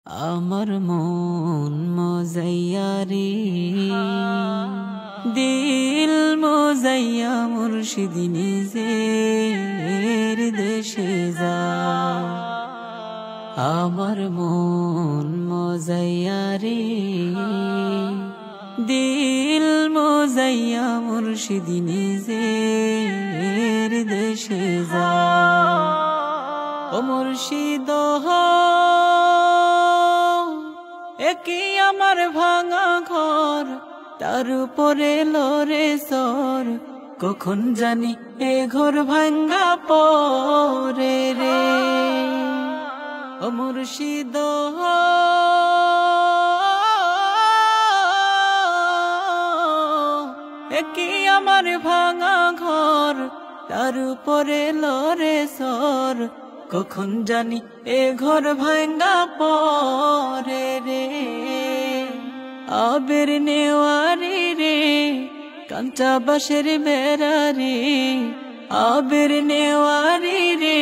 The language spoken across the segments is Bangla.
আমার মন মজাইয়া রে, দিল মজাইয়া মুর্শিদ নিজের দেশে যা। আমার মন মজাইয়া রে, দিল মজাইয়া মুর্শিদ নিজের দেশে যা। ও মুর্শিদ একই আমার ভাঙা ঘর, তার উপরে লরে সর, কখন জানি এ ঘর ভাঙ্গা পরে রে। ও মুর্শিদ একই আমার ভাঙা ঘর, তার উপরে লরে সর, কখন জানি এ ঘর ভাঙ্গা পরে রে। আবের নেওয়ারি রে, কাঁচা বাঁশের বেড়া রে, আবের নেওয়ারি রে,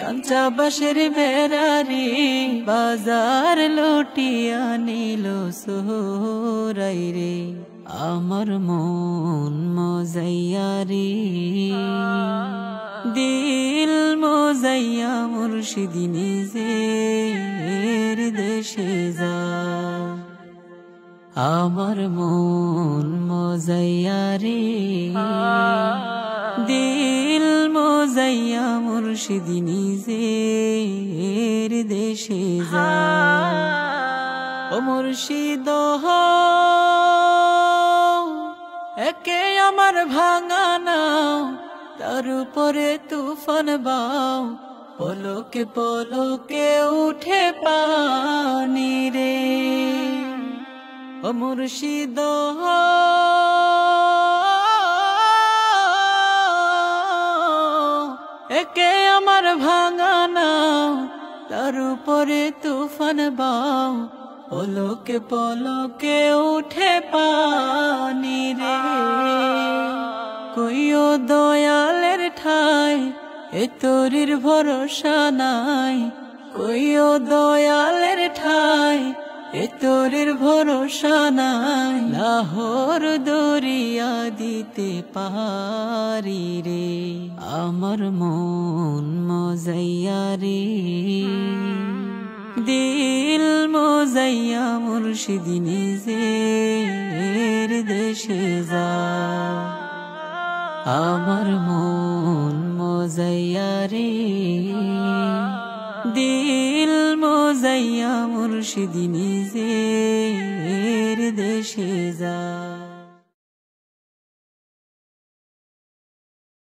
কাঁচা বাঁশের বেড়া রে, বাজার লুটিয়া নিল সোহরাই রে। আমার মন মজাইয়া রে, দিল মজাইয়া মুর্শিদ নিজের দেশে যা। আমার মন মজাইয়া রে, দিল মজাইয়া মুর্শিদ নিজের দেশে যা। ও মুর্শিদ একে আমার ভাঙা নাও, তার উপরে তুফান বাও, পলকে পলকে উঠে পানি রে। ও মুর্শিদ একে আমার ভাঙা নাও, তার উপরে তুফান বাও, পলকে পলকে উঠে পানি রে। কইও দয়ালের ঠাই, এ তোরির ভরসা নাই, কইও দয়ালের ঠাই, এ তোরির ভরসা নাই, লাহোর দরিয়া দিতে পারি রে। আমার মন মজাইয়া রে, দিল মজাইয়া মুর্শিদ নিজের দেশে যা। আমার মন মজাইয়া রে, দিল মজাইয়া মুর্শিদ নিজের দেশে যা।